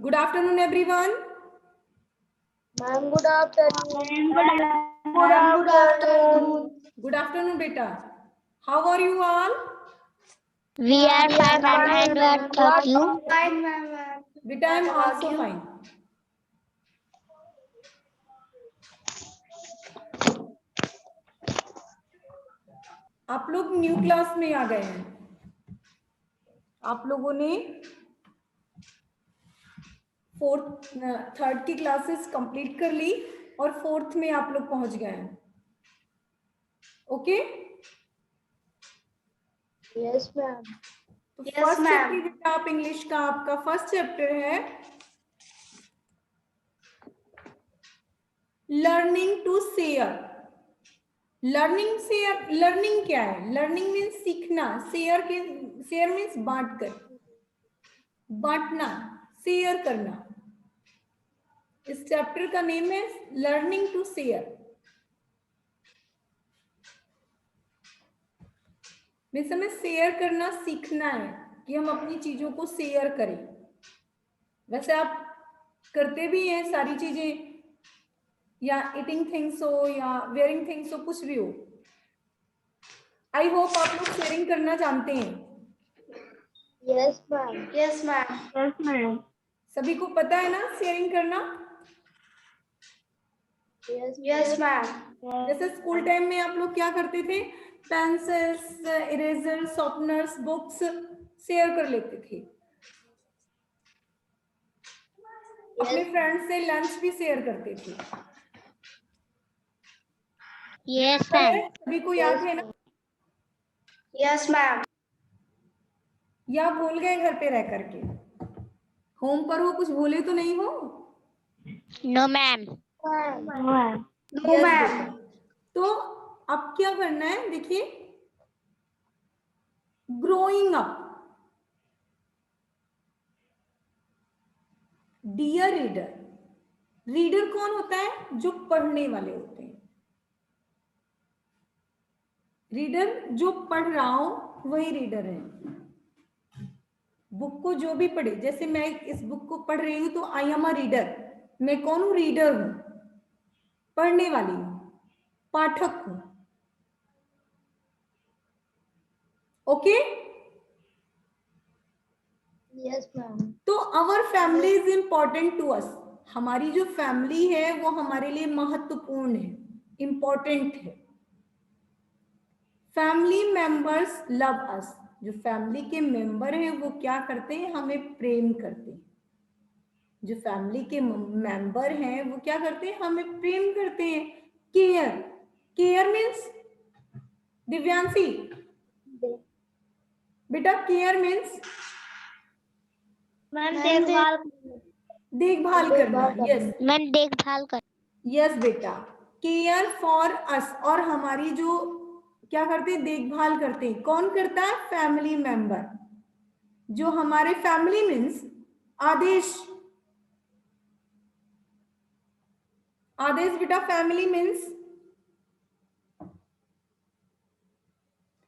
Good afternoon, everyone. Ma'am, good afternoon. Good afternoon. Good afternoon, beta. How are you all? We are fine, ma'am. And what about you? Fine, ma'am. Beta, I am also fine. आप लोग new class में आ गए हैं। आप लोगों ने third की classes complete कर ली और फोर्थ में आप लोग पहुंच गए हैं। ओके? Yes, ma'am. तो फर्स्ट चैप्टर बेटा आप इंग्लिश का आपका फर्स्ट चैप्टर है लर्निंग टू शेयर। लर्निंग क्या है? लर्निंग मीन्स सीखना, शेयर मीन्स बांटना, शेयर करना। इस चैप्टर का नेम है लर्निंग टू शेयर। मीन्स हमें शेयर करना सीखना है कि हम अपनी चीजों को शेयर करें। वैसे आप करते भी हैं सारी चीजें, या ईटिंग थिंग्स हो या वेयरिंग थिंग्स हो, कुछ भी हो। आई होप आप लोग शेयरिंग करना जानते हैं। Yes, ma'am. Yes, ma'am. Yes, ma'am. सभी को पता है ना शेयरिंग करना? Yes, ma'am. जैसे स्कूल टाइम में आप लोग क्या करते थे? Pencils, eraser, sharpeners, books share कर लेते थे। अपने फ्रेंड्स से लंच भी शेयर करते थे। Yes, ma'am. सभी को याद है ना? Yes, ma'am. या भूल गए घर पे रह करके? होम पर हो, कुछ भूले तो नहीं हो? No, ma'am. No, ma'am. तो अब क्या करना है? देखिए, growing up. Dear reader, reader कौन होता है? जो पढ़ने वाले होते हैं। रीडर जो पढ़ रहा हो वही रीडर है। बुक को जो भी पढ़े, जैसे मैं इस बुक को पढ़ रही हूं तो आई एम अ रीडर। मैं कौन हूं? रीडर हूं, पढ़ने वाली हूं, पाठक हूं। ओके? Yes, ma'am. तो our family is important to us. हमारी जो फैमिली है वो हमारे लिए महत्वपूर्ण है, इंपॉर्टेंट है। Family members love us. जो फैमिली के मेंबर हैं वो क्या करते हैं? हमें प्रेम करते हैं। जो फैमिली के मेंबर हैं वो क्या करते हैं? हमें प्रेम करते हैं। केयर, केयर मीन्स दिव्यांशी बेटा, केयर मीन्स देखभाल करना। यस, मैम देखभाल कर। यस बेटा, केयर फॉर अस। और हमारी जो क्या करते हैं? देखभाल करते हैं। कौन करता है? Family member. जो हमारे फैमिली मीन्स आदेश। आदेश बेटा, फैमिली मीन्स।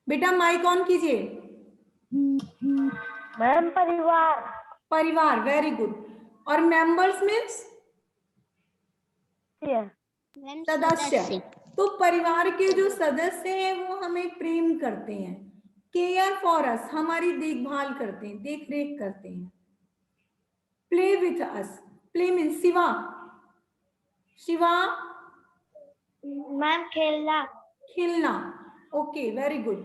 बेटा माइक ऑन कीजिए। मैम, परिवार। परिवार, वेरी गुड। और मेंबर्स मीन्स सदस्य। तो परिवार के जो सदस्य हैं वो हमें प्रेम करते हैं। केयर फॉर अस, हमारी देखभाल करते हैं, देख रेख करते हैं। Play with us, play means Shiva. Shiva, ma'am, खेलना। खेलना। Okay, very good.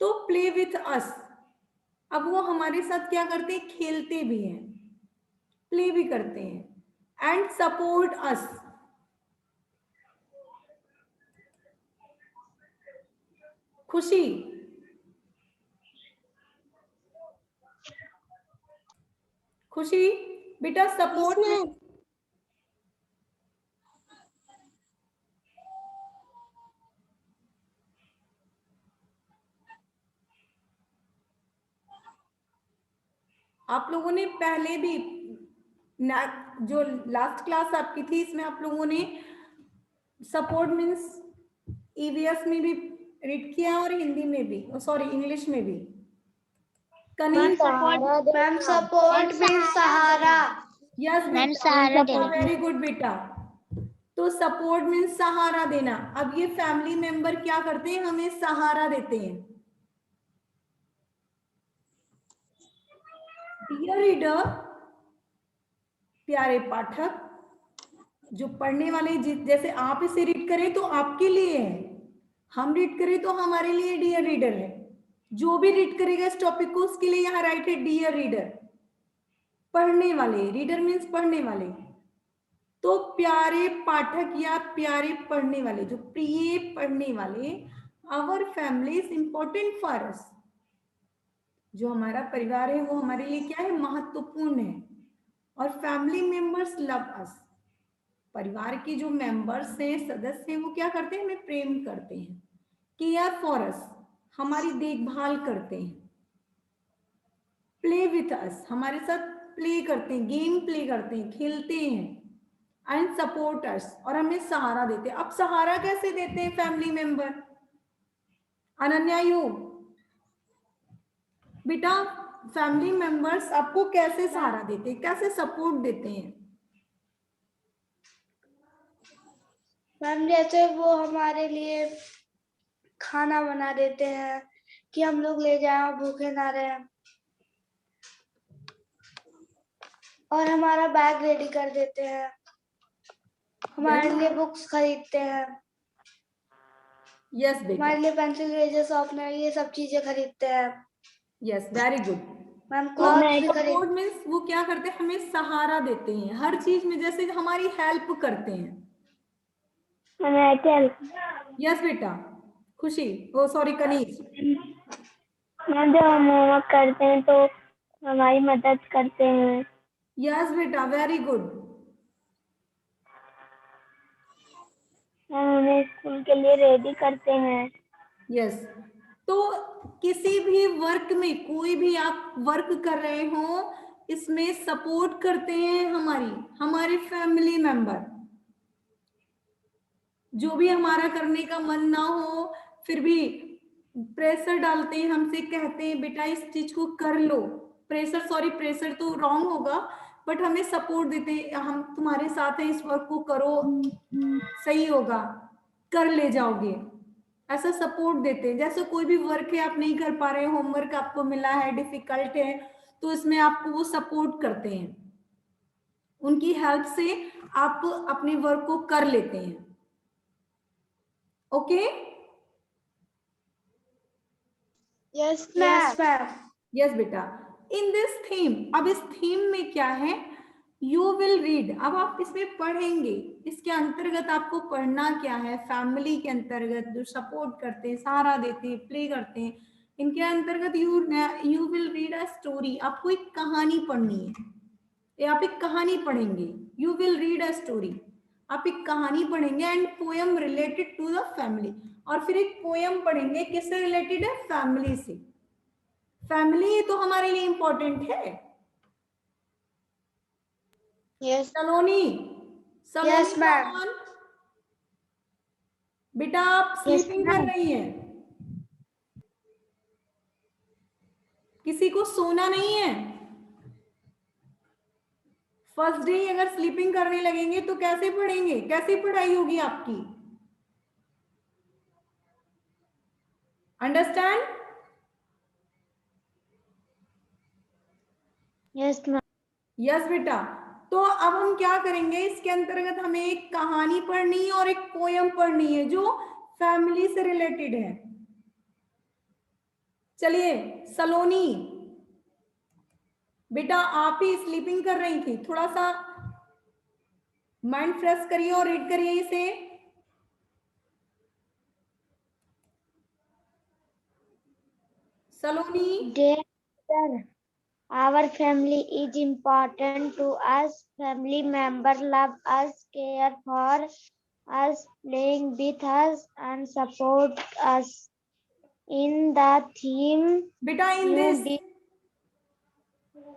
तो प्ले विथ अस, अब वो हमारे साथ क्या करते हैं? खेलते भी हैं, प्ले भी करते हैं। एंड सपोर्ट अस, खुशी। खुशी बेटा, सपोर्ट। आप लोगों ने पहले भी जो लास्ट क्लास आपकी थी इसमें आप लोगों ने सपोर्ट मीन्स ईवीएस में भी रीड किया और हिंदी में भी, सॉरी इंग्लिश में भी। मैम, सपोर्ट मीन्स सहारा। यस मैम सहारा देना। वेरी गुड बेटा। तो सपोर्ट मीन्स सहारा देना। अब ये फैमिली मेंबर क्या करते हैं, हमें सहारा देते हैं। डियर रीडर, प्यारे पाठक, जो पढ़ने वाले जैसे आप इसे रीड करें तो आपके लिए है, हम रीड करें तो हमारे लिए डियर रीडर है। जो भी रीड करेगा इस टॉपिक को उसके लिए यहाँ राइट है डियर रीडर। पढ़ने वाले, रीडर मीन्स पढ़ने वाले। तो प्यारे पाठक या प्यारे पढ़ने वाले, जो प्रिय पढ़ने वाले, our family is important for us. जो हमारा परिवार है वो हमारे लिए क्या है, महत्वपूर्ण है। और फैमिली मेंबर्स लव अस, परिवार के जो मेंबर्स हैं, सदस्य हैं, वो क्या करते हैं, हमें प्रेम करते हैं। केयर फॉर अस, हमारी देखभाल करते हैं। प्ले विथ अस, हमारे साथ प्ले करते हैं, गेम प्ले करते हैं, खेलते हैं। एंड सपोर्ट अस, और हमें सहारा देते हैं। अब सहारा कैसे देते हैं फैमिली मेंबर? अनन्या, यू बेटा, फैमिली मेंबर्स आपको कैसे सहारा देते हैं, कैसे सपोर्ट देते हैं? मैम जैसे वो हमारे लिए खाना बना देते हैं कि हम लोग ले जाए और भूखे ना रहे, और हमारा बैग रेडी कर देते हैं, हमारे लिए बुक्स खरीदते हैं, यस बेटा, हमारे लिए पेंसिल, इरेजर, शॉर्पनर, ये सब चीजें खरीदते हैं। Yes very good. मैम तो क्लॉथ भी सपोर्ट मीन्स वो क्या करते हैं, हमें सहारा देते हैं हर चीज में, जैसे हमारी हेल्प करते हैं। यस बेटा, खुशी, ओ सॉरी कनीज। मैम जब हम होमवर्क करते हैं तो हमारी मदद करते हैं। यस बेटा, वेरी गुड। हम उन्हें स्कूल के लिए रेडी करते हैं। यस, तो किसी भी वर्क में, कोई भी आप वर्क कर रहे हो, इसमें सपोर्ट करते हैं हमारे फैमिली मेंबर। जो भी हमारा करने का मन ना हो फिर भी प्रेशर डालते हैं, हमसे कहते हैं बेटा इस चीज को कर लो। प्रेशर, सॉरी प्रेशर तो रॉन्ग होगा, बट हमें सपोर्ट देते हैं, हम तुम्हारे साथ हैं, इस वर्क को करो, सही होगा, कर ले जाओगे, ऐसा सपोर्ट देते हैं। जैसे कोई भी वर्क है आप नहीं कर पा रहे, होमवर्क आपको मिला है, डिफिकल्ट है, तो इसमें आपको वो सपोर्ट करते हैं, उनकी हेल्प से आप अपने वर्क को कर लेते हैं। Okay, yes ma'am. यस बेटा। इन दिस थीम, अब इस थीम में क्या है, यू विल रीड, अब आप इसमें पढ़ेंगे, इसके अंतर्गत आपको पढ़ना क्या है, फैमिली के अंतर्गत जो सपोर्ट करते हैं, सहारा देते हैं, प्ले करते हैं, इनके अंतर्गत you will read a story, आपको एक कहानी पढ़नी है, या आप एक कहानी पढ़ेंगे। You will read a story, आप एक कहानी पढ़ेंगे, and poem related to the family, और फिर एक पोएम पढ़ेंगे, किससे रिलेटेड है, फैमिली से। फैमिली तो हमारे लिए इंपॉर्टेंट है। यस सलोनी, यस मैम। कौन? बेटा आप स्लीपिंग कर रही हैं, किसी को सोना नहीं है। फर्स्ट डे अगर स्लीपिंग करने लगेंगे तो कैसे पढ़ेंगे, कैसी पढ़ाई होगी आपकी? अंडरस्टैंड? Yes ma'am. यस बेटा। तो अब हम क्या करेंगे, इसके अंतर्गत हमें एक कहानी पढ़नी है और एक पोयम पढ़नी है जो फैमिली से रिलेटेड है। चलिए सलोनी बेटा, आप ही स्लीपिंग कर रही थी, थोड़ा सा माइंड फ्रेश करिए और रीड करिए इसे। सलोनी, Dear sir, our family is important to us. Family members love us, care for us, playing with us, and support us. In the theme, बेटा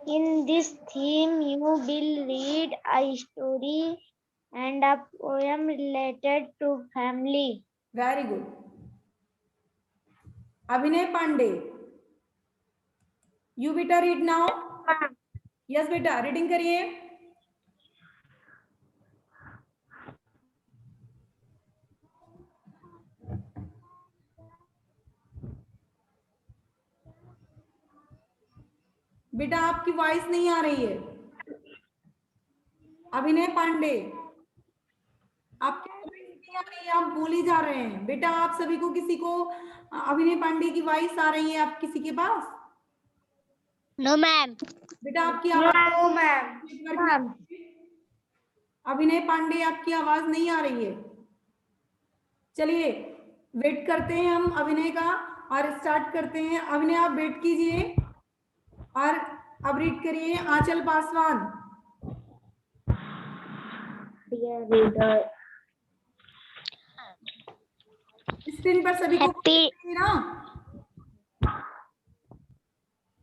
in this theme, you will read a story and a poem related to family. Very good. अभिनय Pandey, you बेटा read now. Yes बेटा, reading करिए। बेटा आपकी voice नहीं आ रही है। अभिनय पांडे, आपकी वॉइस नहीं आ रही है, आप बोले जा रहे हैं। बेटा आप सभी को, किसी को अभिनय पांडे की वॉइस आ रही है आप किसी के पास? No ma'am. बेटा आपकी आवाज, नो मैम। नेटवर्क में, अभिनय पांडे आपकी आवाज नहीं आ रही है। चलिए वेट करते हैं हम अभिनय का और स्टार्ट करते हैं। अभिनय आप वेट कीजिए और अब रीड करिए। आंचल पासवान। स्क्रीन पर सभी को ना?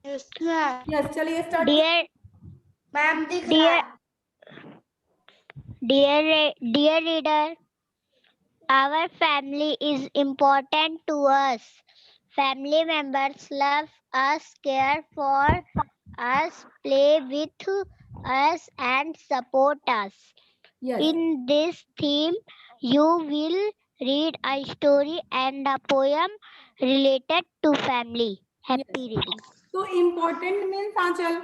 Yes ma'am. यस, चलिए स्टार्ट। डियर मैम दिख रहा है। dear reader, our family is important to us. Family members love us, care for us, play with us, and support us. Yes, In this theme, you will read a story and a poem related to family. Happy reading. तो important means आंचल,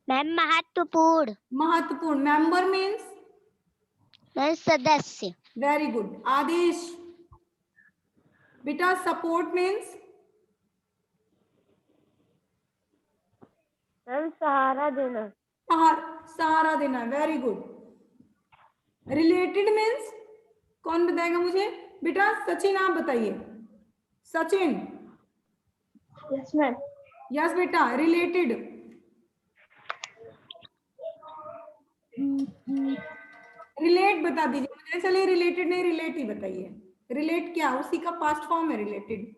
ma'am महत्वपूर्ण, महत्वपूर्ण। Member means ma'am सदस्य, very good. आदेश। बेटा support means ma'am सहारा देना, सहारा देना, very good. Related means कौन बताएगा मुझे? बेटा सचिन आप बताइए। सचिन। Yes ma'am. यस बेटा, रिलेटेड। रिलेट बता दीजिए मुझे। चलिए रिलेटेड नहीं, रिलेट ही बताइए। रिलेट क्या, उसी का पास्ट फॉर्म है रिलेटेड।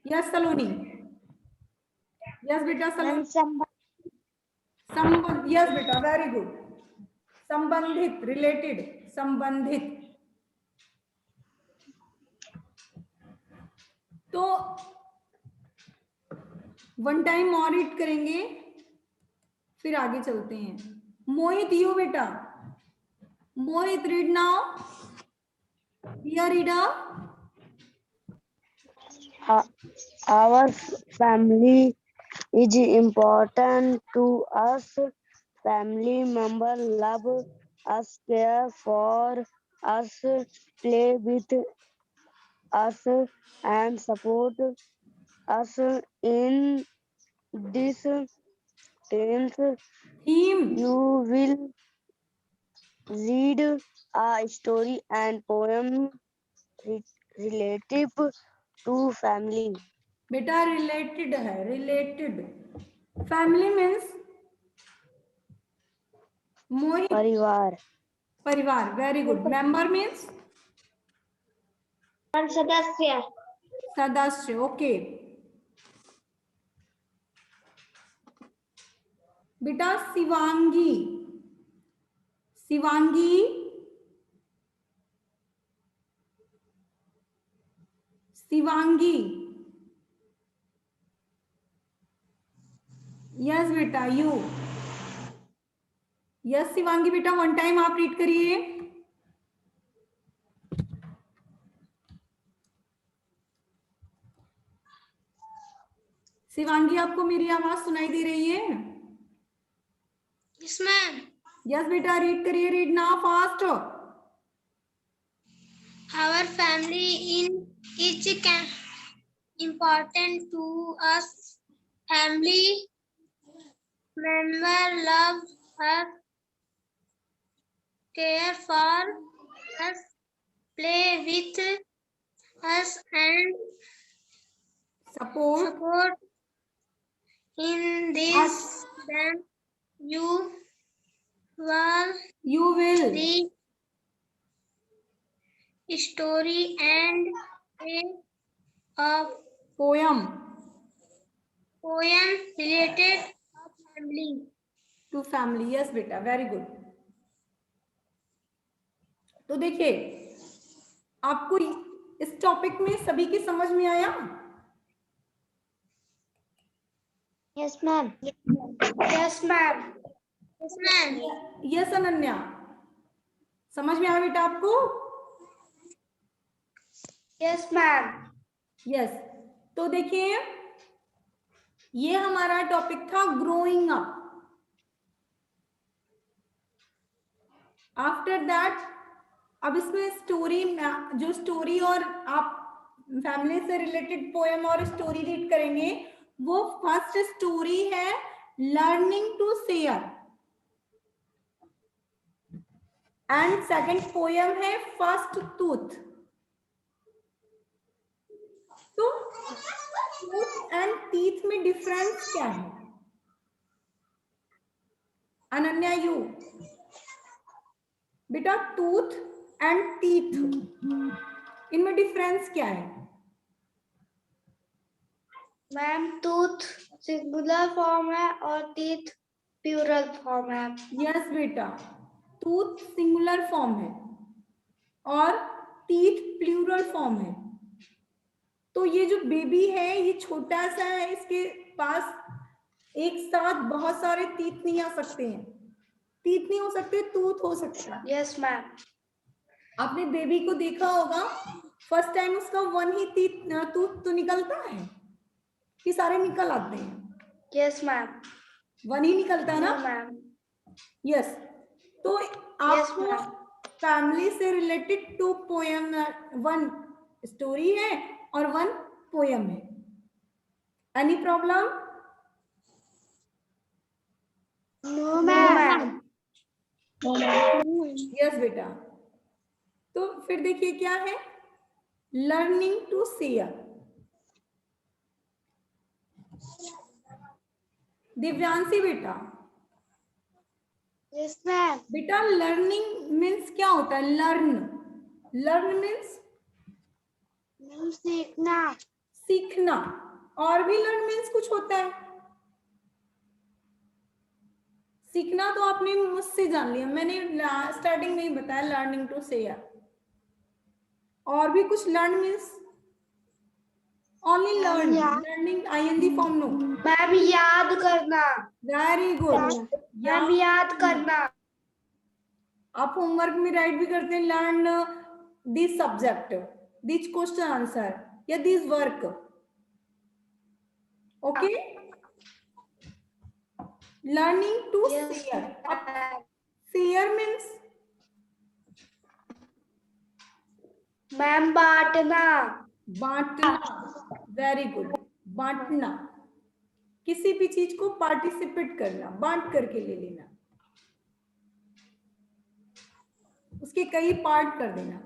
यस सलोनी। यस बेटा सलोनी। संबंध, यस बेटा वेरी गुड। संबंधित, रिलेटेड, संबंधित। तो वन टाइम और रीड करेंगे, फिर आगे चलते हैं। मोहित, यू बेटा। Mohit read now. Dear reader, our family is important to us. Family members love us, care for us, play with us, and support us. In this tense, theme. you will read a story and poem relative to family. बेटा related है, related. Family means मोहित, परिवार. परिवार, very good. Member means सदस्य। सदस्य, okay. बेटा Shivangi, Shivangi, Shivangi. Yes बेटा, you. Yes Shivangi बेटा, one time आप रीड करिए। शिवांगी आपको मेरी आवाज सुनाई दे रही है? Yes ma'am. यस बेटा रीड करिए, read now fast. Our family is important to us. Family members love us, care for us, play with us, and support support. In this, then you will will read story and a poem related to family. To family. Yes बेटा very good. तो देखिए आपको इस topic में सभी की समझ में आया? Yes ma'am. Yes, ma'am. Yes, ma'am. Yes Ananya, समझ में आया बेटा आपको? Yes, ma'am. यस। तो देखिए ये हमारा टॉपिक था ग्रोइंग अप। आफ्टर दैट अब इसमें स्टोरी, जो स्टोरी और आप फैमिली से रिलेटेड पोएम और स्टोरी रीड करेंगे, वो फर्स्ट स्टोरी है learning to share and second poem है फर्स्ट टूथ। तो टूथ एंड टीथ में डिफरेंस क्या है? अनन्या, यू बेटा, टूथ एंड टीथ इनमें डिफरेंस क्या है? मैम टूथ सिंगुलर फॉर्म है और टीथ प्लूरल फॉर्म है। यस बेटा, टूथ सिंगुलर फॉर्म है और टीथ प्लूरल फॉर्म है। तो ये जो बेबी है ये छोटा सा है, इसके पास एक साथ बहुत सारे टीथ नहीं आ सकते हैं। टीथ नहीं हो सकते, टूथ हो सकते हैं। Yes ma'am. आपने बेबी को देखा होगा, फर्स्ट टाइम उसका वन ही टूथ तो निकलता है कि सारे निकल आते हैं? Yes ma'am. वन ही निकलता है ना? मैम। यस। तो यस आपको मैम। फैमिली से रिलेटेड 2 पोएम, 1 स्टोरी है और 1 पोएम है। Any problem? No ma'am. Yes बेटा। तो फिर देखिए क्या है, लर्निंग टू शेयर। दिव्यांशी बेटा, यस मैम। बेटा लर्निंग मीन्स क्या होता है? लर्न मीन्स सीखना। सीखना। और भी लर्न मीन्स कुछ होता है? सीखना तो आपने मुझसे जान लिया, मैंने स्टार्टिंग में ही बताया लर्निंग टू शेयर। और भी कुछ learn means only learn, learning ING form no. Ma'am याद करना। Very good. मैम याद करना। आप होमवर्क में राइट भी करते हैं, learn this subject, this question answer या this work. Okay, learning to share. अब शेयर मीन्स मैम बांटना। बांटना। वेरी गुड, बांटना। किसी भी चीज को पार्टिसिपेट करना, बांट करके ले लेना, उसके कई पार्ट कर देना।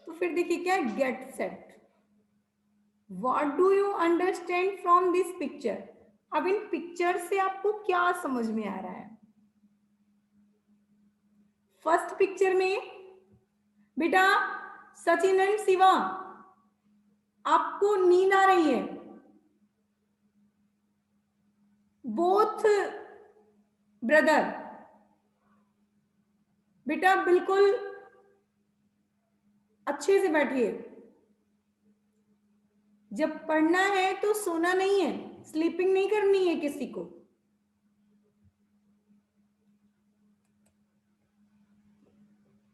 तो फिर देखिए क्या, get set. What do you understand from this picture? अब इन पिक्चर से आपको क्या समझ में आ रहा है? फर्स्ट पिक्चर में बेटा सचिन एंड शिवा, आपको नींद आ रही है? बोथ ब्रदर, बेटा बिल्कुल अच्छे से बैठिए। जब पढ़ना है तो सोना नहीं है, स्लीपिंग नहीं करनी है किसी को।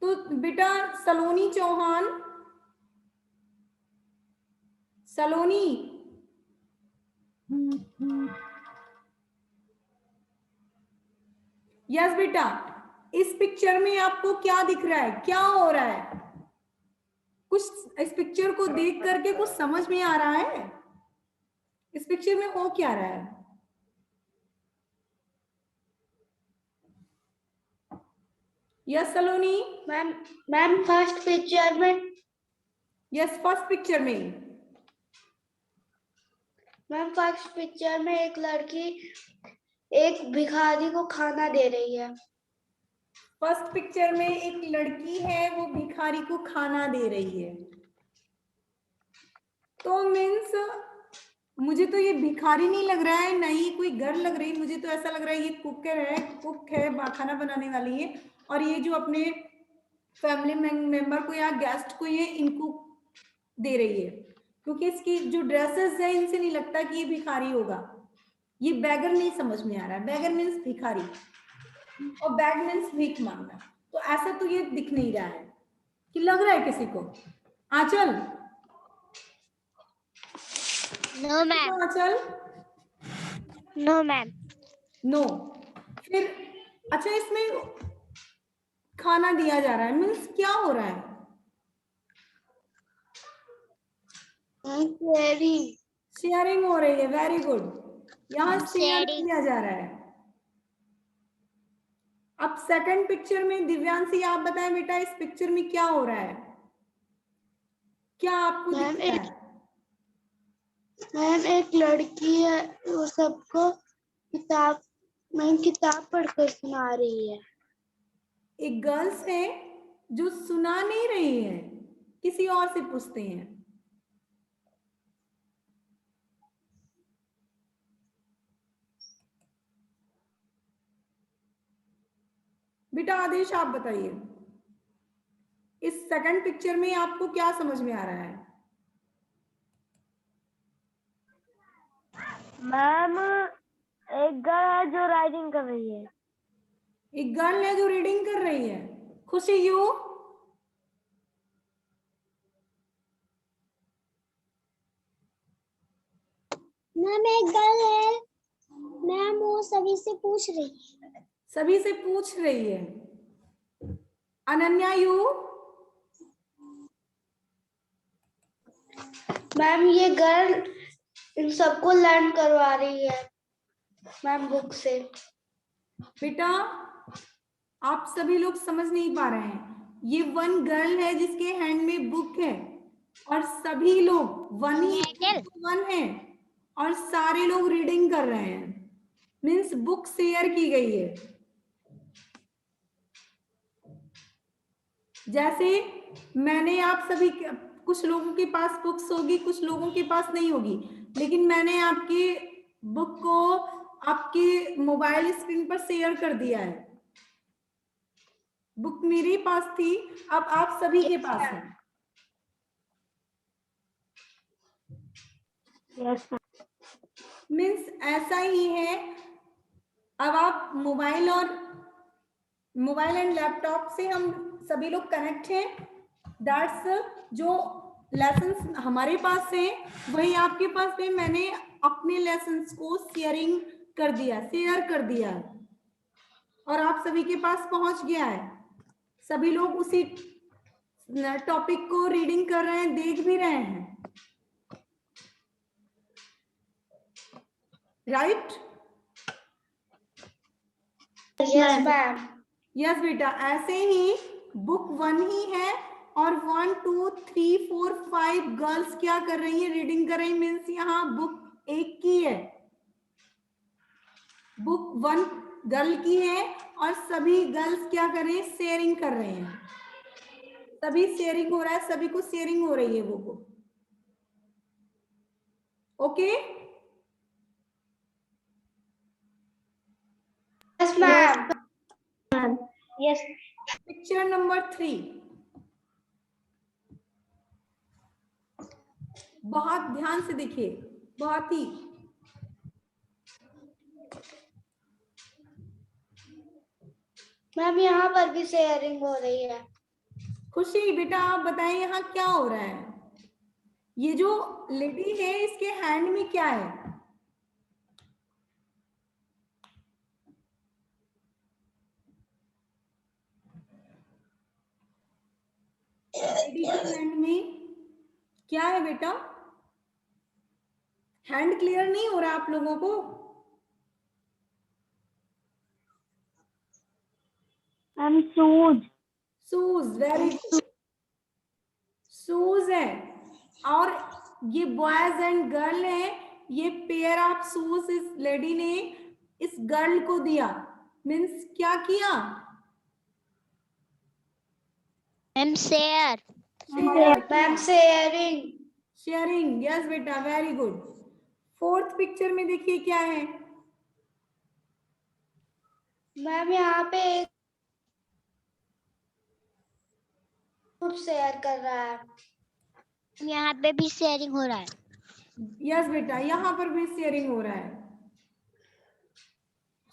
तो बेटा सलोनी चौहान, सलोनी, यस बेटा, इस पिक्चर में आपको क्या दिख रहा है, क्या हो रहा है? कुछ इस पिक्चर को देख करके कुछ समझ में आ रहा है? इस पिक्चर में हो क्या रहा है? यस सलोनी। मैम फर्स्ट पिक्चर में। यस, फर्स्ट पिक्चर में। मैम फर्स्ट पिक्चर में एक लड़की एक भिखारी को खाना दे रही है। फर्स्ट पिक्चर में एक लड़की है, वो भिखारी को खाना दे रही है। तो मीन्स मुझे तो ये भिखारी नहीं लग रहा है, ना ही कोई घर लग रही, मुझे तो ऐसा लग रहा है ये कुक है, खाना बनाने वाली है। और ये जो अपने फैमिली मेंबर को या गेस्ट को ये इनको दे रही है, क्योंकि इसकी जो ड्रेसेस है इनसे नहीं लगता कि ये भिखारी होगा। ये बैगर नहीं समझ में आ रहा है, बैगर मीन्स भिखारी और बैग मीन्स भीख मांगना। तो ऐसा तो ये दिख नहीं रहा है कि लग रहा है किसी को। आंचल, No, ma'am. आंचल? No, ma'am. नो। फिर अच्छा, इसमें खाना दिया जा रहा है, मीन्स क्या हो रहा है? Sharing. शेयरिंग हो रही है, वेरी गुड। यहाँ शेयर Sharing. किया जा रहा है। अब सेकंड पिक्चर में दिव्यांशी आप बताएं बेटा, इस पिक्चर में क्या हो रहा है? क्या आपको मैम, दिख रहा है? मैम एक लड़की है, वो सबको किताब पढ़कर सुना रही है। एक गर्ल्स है जो सुना नहीं रही है, किसी और से पूछते हैं। बेटा आदेश आप बताइए, इस सेकंड पिक्चर में आपको क्या समझ में आ रहा है? मैम एक गर्ल है जो राइडिंग कर रही है। एक गर्ल है जो रीडिंग कर रही है। खुशी यू? मैम एक गर्ल है, मैम वो सभी से पूछ रही है। सभी से पूछ रही है। अनन्या यू? मैम ये गर्ल इन सबको लर्न करवा रही है मैम बुक से। बेटा आप सभी लोग समझ नहीं पा रहे हैं। ये वन गर्ल है जिसके हैंड में बुक है, और सभी लोग वन ही वन है, और सारे लोग रीडिंग कर रहे हैं, मीन्स बुक शेयर की गई है। जैसे मैंने आप सभी कुछ लोगों के पास बुक्स होगी, कुछ लोगों के पास नहीं होगी, लेकिन मैंने आपकी बुक को आपके मोबाइल स्क्रीन पर शेयर कर दिया है। बुक मेरे पास थी, अब आप सभी के पास है। मीन्स ऐसा ही है। अब आप मोबाइल एंड लैपटॉप से हम सभी लोग कनेक्ट हैं। दैट्स जो लेसन्स हमारे पास है वही आपके पास है। मैंने अपने लेसन्स को शेयर कर दिया और आप सभी के पास पहुंच गया है। सभी लोग उसी टॉपिक को रीडिंग कर रहे हैं, देख भी रहे हैं, राइट? Yes ma'am. यस बेटा, ऐसे ही बुक वन ही है और 1 2 3 4 5 गर्ल्स क्या कर रही है? रीडिंग कर रही। मीन्स यहाँ बुक एक की है, बुक वन गर्ल की है, और सभी गर्ल्स क्या कर रहे हैं? शेयरिंग कर रहे हैं। सभी शेयरिंग हो रहा है, सभी को शेयरिंग हो रही है वो book. Okay? Yes ma'am. Yes. Picture number 3 बहुत ध्यान से देखिए, बहुत ही। मैम यहाँ पर भी शेयरिंग हो रही है। खुशी बेटा आप बताएं यहाँ क्या हो रहा है? ये जो लेडी है इसके हैंड में क्या है? लेडी के हैंड में क्या है बेटा? हैंड क्लियर नहीं हो रहा आप लोगों को? Shoes. Shoes, very good. Shoes है, और ये बॉयज एंड गर्ल है। ये पेयर ऑफ शूज इस लेडी ने इस गर्ल को दिया। मीन्स क्या किया? Ma'am share. Ma'am sharing. Sharing, yes बेटा, वेरी गुड। फोर्थ पिक्चर में देखिए क्या है? मैम यहाँ पे एक ग्रुप शेयर कर रहा है। यहाँ पे भी शेयरिंग हो रहा है। यस बेटा, यहाँ पर भी शेयरिंग हो रहा है।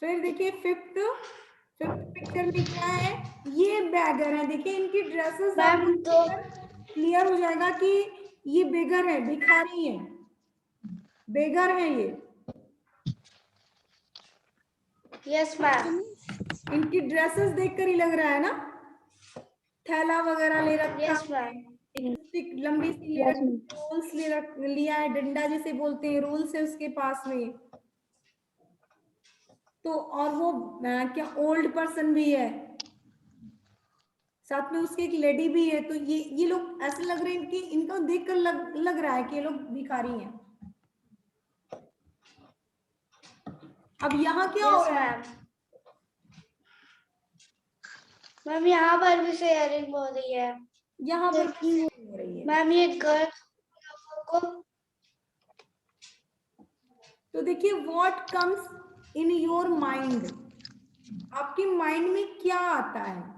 फिर देखिए फिफ्थ पिक्चर में क्या है? ये बैगर है। देखिए इनकी ड्रेसेस मैम तो क्लियर हो जाएगा कि ये बेगर है, भिखारी है। बेघर हैं ये, यस मैम। इनकी ड्रेसेस देखकर ही लग रहा है ना, थैला वगैरह ले रखा, यस मैम। स्टिक लंबी सी ले रखी, रोल्स लिया है, डंडा जिसे बोलते हैं, रोल्स है उसके पास में। तो और वो क्या ओल्ड पर्सन भी है, साथ में उसकी एक लेडी भी है। तो ये लोग ऐसे लग रहे हैं कि इनको देखकर लग रहा है कि ये लोग भिखारी हैं। अब यहाँ क्या हो यस रहा है? मैम। मैम यहाँ पर भी शेयरिंग हो रही है। यहाँ पर भी हो रही है। मैम ये गर्ल्स को, तो देखिए what comes in your mind, आपके माइंड में क्या आता है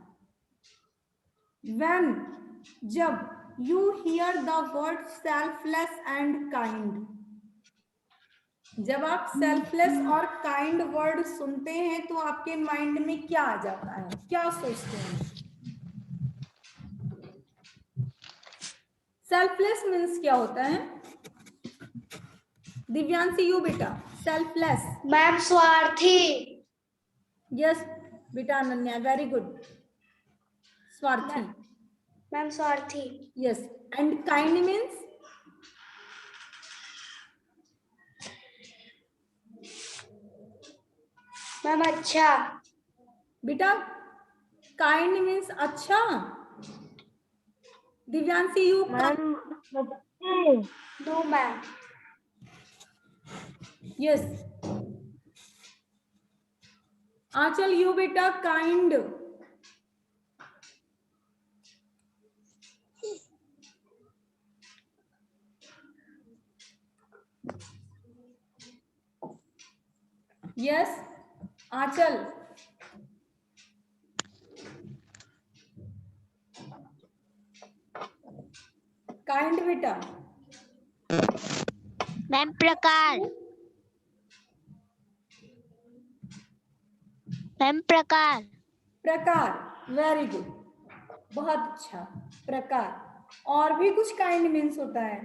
व्हेन, जब you here the word selfless and kind, जब आप सेल्फलेस और काइंड वर्ड सुनते हैं तो आपके माइंड में क्या आ जाता है, क्या सोचते हैं? सेल्फलेस मीन्स क्या होता है? दिव्यांशी यू बेटा, सेल्फलेस। मैम स्वार्थी। यस बेटा अनन्या, वेरी गुड, स्वार्थी। मैम स्वार्थी। Yes, and kind means? Ma'am अच्छा। बेटा काइंड मीन्स अच्छा। दिव्यांशी यू? मैम बच्चे। No ma'am. Yes, Aanchal you बेटा, काइंड? यस आंचल। काइंड बेटा? मैम प्रकार। मैम प्रकार। प्रकार, वेरी गुड, बहुत अच्छा, प्रकार। और भी कुछ काइंड मीन्स होता है?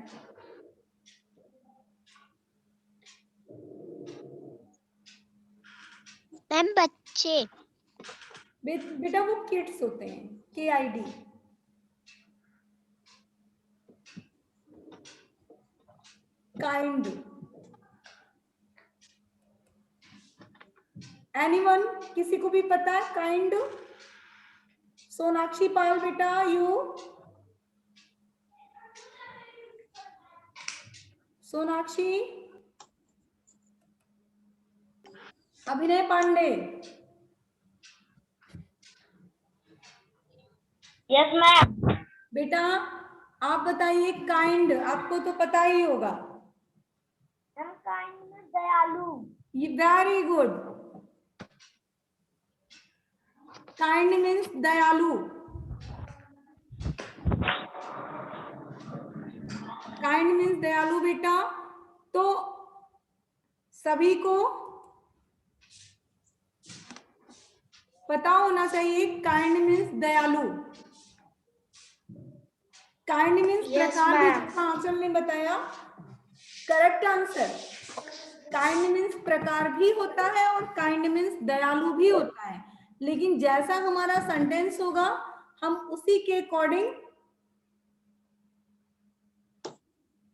मैम बच्चे। बेटा वो किड्स होते हैं, KID। काइंड, एनीवन, किसी को भी पता है काइंड? सोनाक्षी पाल बेटा यू? सोनाक्षी? अभिनय पांडे? Yes ma'am. बेटा आप बताइए, काइंड आपको तो पता ही होगा। मैम काइंड में दयालु। ये वेरी गुड, काइंड मीन्स दयालु। काइंड मीन्स दयालु बेटा। तो सभी को पता होना चाहिए काइंड मीन्स दयालु। काइंड मीन्स Yes, प्रकार, भी ma'am. जैसा आंचल ने बताया, करेक्ट आंसर। काइंड मीन्स प्रकार भी होता है और काइंड मीन्स दयालु भी होता है, लेकिन जैसा हमारा सेंटेंस होगा हम उसी के अकॉर्डिंग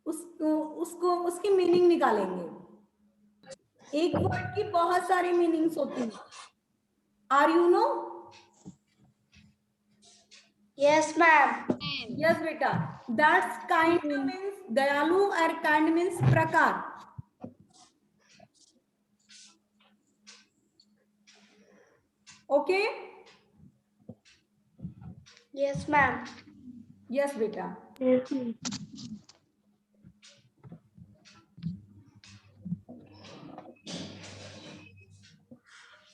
उसको उसकी मीनिंग निकालेंगे। एक वर्ड की बहुत सारी मीनिंग्स होती हैं, are you no? Yes ma'am. Yes बेटा, दैट्स काइंड मीन्स दयालु और काइंड मीन्स प्रकार। ओके? Yes ma'am. यस बेटा।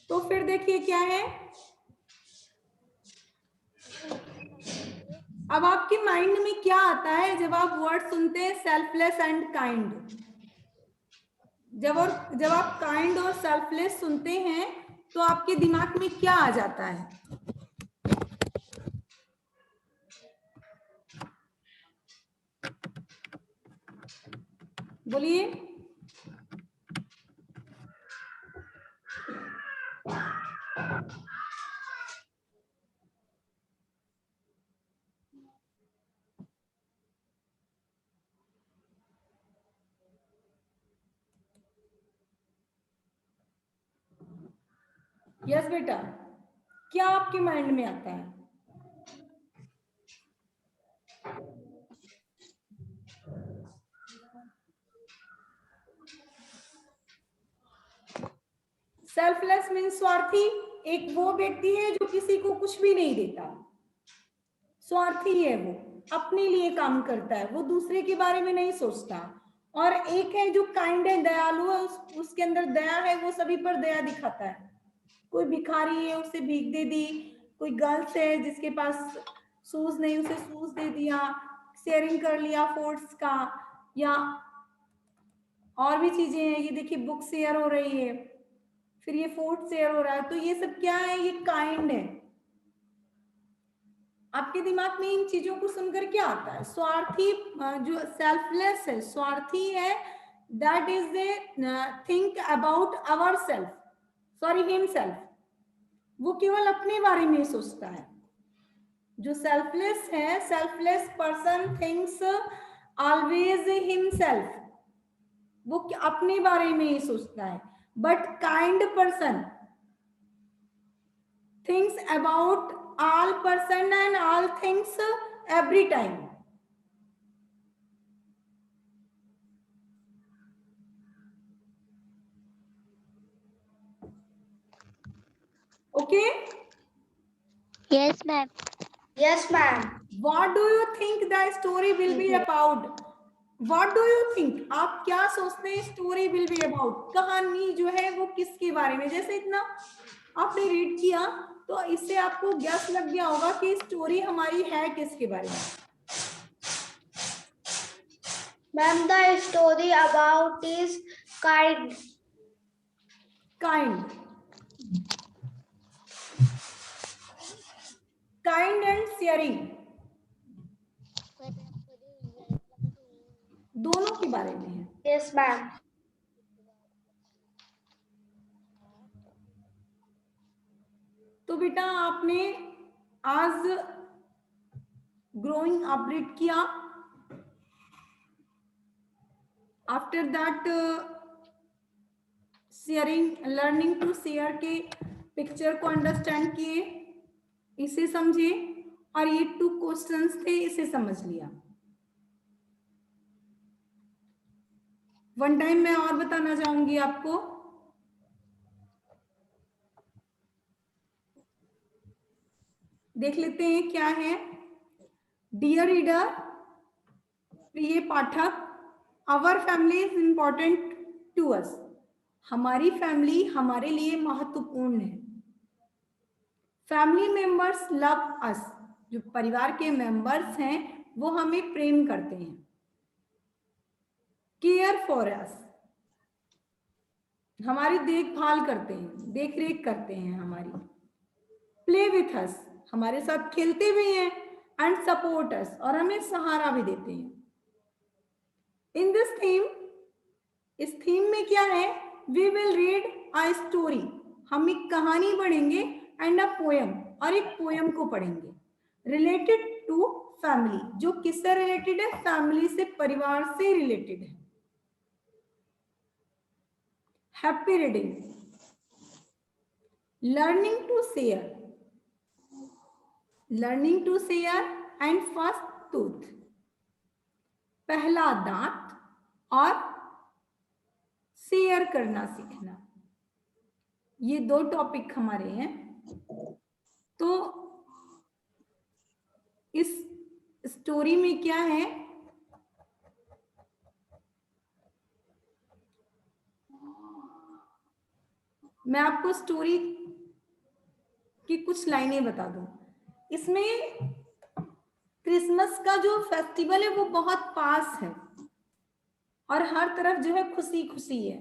तो फिर देखिए क्या है, अब आपके माइंड में क्या आता है जब आप वर्ड सुनते हैं सेल्फलेस एंड काइंड? जब आप काइंड और सेल्फलेस सुनते हैं तो आपके दिमाग में क्या आ जाता है? बोलिए। यस बेटा, क्या आपके माइंड में आता है? सेल्फलेस मीन्स स्वार्थी। एक वो व्यक्ति है जो किसी को कुछ भी नहीं देता, स्वार्थी है, वो अपने लिए काम करता है, वो दूसरे के बारे में नहीं सोचता। और एक है जो काइंड है, दयालु है, उसके अंदर दया है, वो सभी पर दया दिखाता है। कोई भिखारी है, उसे भीख दे दी, कोई गर्ल्स है जिसके पास शूज नहीं, उसे शूज दे दिया, शेयरिंग कर लिया फूड्स का, या और भी चीजें हैं। ये देखिए बुक शेयर हो रही है, फिर ये फूड शेयर हो रहा है, तो ये सब क्या है? ये काइंड है। आपके दिमाग में इन चीजों को सुनकर क्या आता है? स्वार्थी जो सेल्फलेस है, स्वार्थी है, that is a think about our self, sorry himself, वो केवल अपने बारे में सोचता है। जो सेल्फलेस है, selfless person thinks always himself, वो अपने बारे में ही सोचता है। But kind person thinks about all person and all things every time. Okay? Yes, ma'am. Yes, ma'am. What do you think the story will be about? What do you think? आप क्या सोचते हैं story will be about? कहानी जो है वो किसके बारे में? जैसे इतना आपने रीड किया तो इससे आपको गैस लग गया होगा कि स्टोरी हमारी है किसके बारे में। Ma'am, the story about is kind. Kind. Kind and sharing. दोनों के बारे में है। Yes, ma'am. तो बेटा आपने आज ग्रोइंग अप रीड किया, after that sharing, learning to share के पिक्चर को अंडरस्टैंड किए, इसे समझे, और ये 2 क्वेश्चंस थे, इसे समझ लिया। वन टाइम मैं और बताना चाहूंगी आपको, देख लेते हैं क्या है। डियर रीडर, प्रिय पाठक, our family is important to us, हमारी फैमिली हमारे लिए महत्वपूर्ण है। फैमिली मेंबर्स लव अस, जो परिवार के मेंबर्स हैं वो हमें प्रेम करते हैं। केयर फॉर अस, हमारी देखभाल करते हैं, देख रेख करते हैं हमारी। प्ले विथ अस, हमारे साथ खेलते भी हैं। एंड सपोर्ट अस, और हमें सहारा भी देते हैं। इन दिस थीम, इस थीम में क्या है? We will read a story, हम एक कहानी पढ़ेंगे, एंड अ पोएम, और एक पोएम को पढ़ेंगे, रिलेटेड टू फैमिली, जो किससे रिलेटेड है? फैमिली से, परिवार से रिलेटेड है। Happy reading. Learning to share, learning to share and first tooth, पहला दांत और शेयर करना सीखना, ये 2 टॉपिक हमारे हैं। तो इस स्टोरी में क्या है? मैं आपको स्टोरी की कुछ लाइनें बता दूं। इसमें क्रिसमस का जो फेस्टिवल है वो बहुत पास है, और हर तरफ जो है खुशी खुशी है।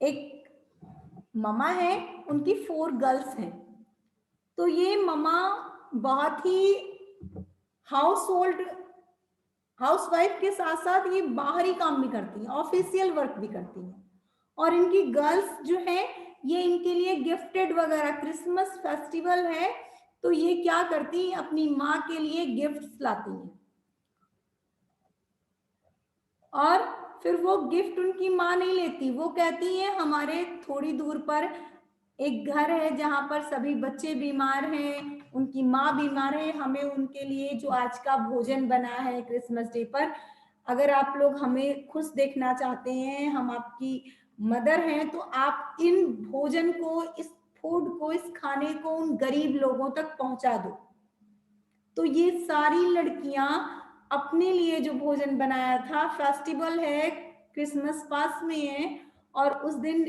एक ममा है, उनकी 4 गर्ल्स हैं। तो ये ममा बहुत ही हाउस होल्ड हाउसवाइफ के साथ साथ ये बाहरी काम भी करती हैं, ऑफिशियल वर्क भी करती हैं। और इनकी गर्ल्स जो है ये इनके लिए गिफ्टेड वगैरह, क्रिसमस फेस्टिवल है तो ये क्या करती हैं, अपनी माँ के लिए गिफ्ट्स लाती हैं। और फिर वो गिफ्ट उनकी माँ नहीं लेती, वो कहती है हमारे थोड़ी दूर पर एक घर है जहां पर सभी बच्चे बीमार हैं, उनकी माँ बीमार है, हमें उनके लिए जो आज का भोजन बना है क्रिसमस डे पर, अगर आप लोग हमें खुश देखना चाहते हैं, हम आपकी मदर हैं, तो आप इन भोजन को, इस फूड को, इस खाने को उन गरीब लोगों तक पहुंचा दो। तो ये सारी लड़कियां अपने लिए जो भोजन बनाया था, फेस्टिवल है, क्रिसमस पास में है, और उस दिन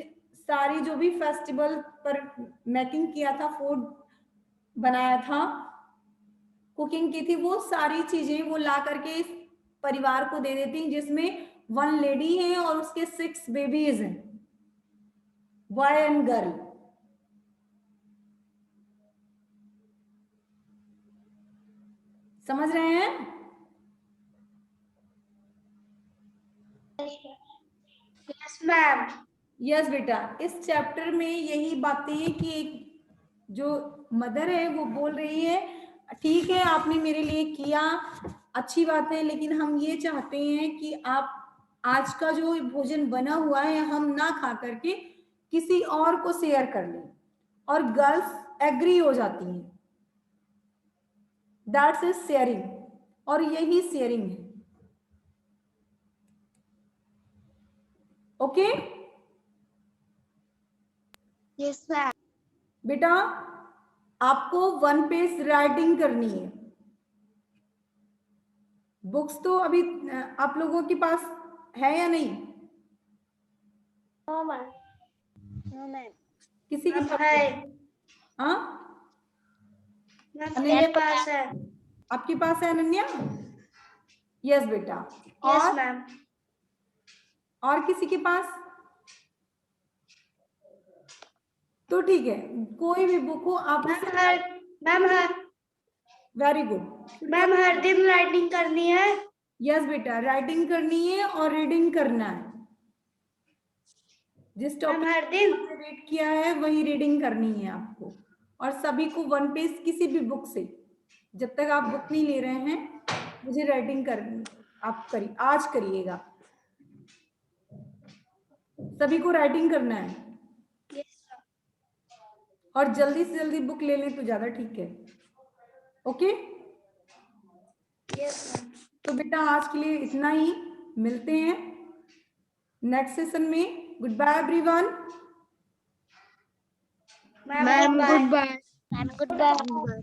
सारी जो भी फेस्टिवल पर मेकिंग किया था, फूड बनाया था, कुकिंग की थी, वो सारी चीजें वो ला करके इस परिवार को दे देती, जिसमें 1 लेडी है और उसके 6 बेबीज हैं, बॉय एंड गर्ल। समझ रहे हैं? Yes ma'am. यस बेटा, इस चैप्टर में यही बातें हैं कि एक जो मदर है वो बोल रही है ठीक है आपने मेरे लिए किया, अच्छी बात है, लेकिन हम ये चाहते हैं कि आप आज का जो भोजन बना हुआ है हम ना खा करके किसी और को शेयर कर लें। और गर्ल्स एग्री हो जाती हैं, दैट्स इज शेयरिंग, और यही शेयरिंग है। Okay yes ma'am. बेटा, आपको 1 पेज राइटिंग करनी है। बुक्स तो अभी आप लोगों के पास है या नहीं? नो मैम, नो मैम, किसी के पास है हाँ? मैम, मेरे पास है। आपके पास है अनन्या? यस बेटा। यस और मैम। और किसी के पास? तो ठीक है, कोई भी बुक हो आप उसे, मैम वेरी गुड मैम हर दिन राइटिंग करनी है। यस बेटा, राइटिंग करनी है और रीडिंग करना है। जिस मैम टॉपिक हर दिन। रीड किया है वही रीडिंग करनी है आपको, और सभी को 1 पेज किसी भी बुक से, जब तक आप बुक नहीं ले रहे हैं मुझे राइटिंग करनी, आप करिए, आज करिएगा, सभी को राइटिंग करना है। यस और जल्दी से जल्दी बुक ले लें तो ज्यादा ठीक है। Okay yes ma'am. तो बेटा आज के लिए इतना ही, मिलते हैं नेक्स्ट सेशन में। Good bye everyone. Ma'am good bye. Ma'am good bye.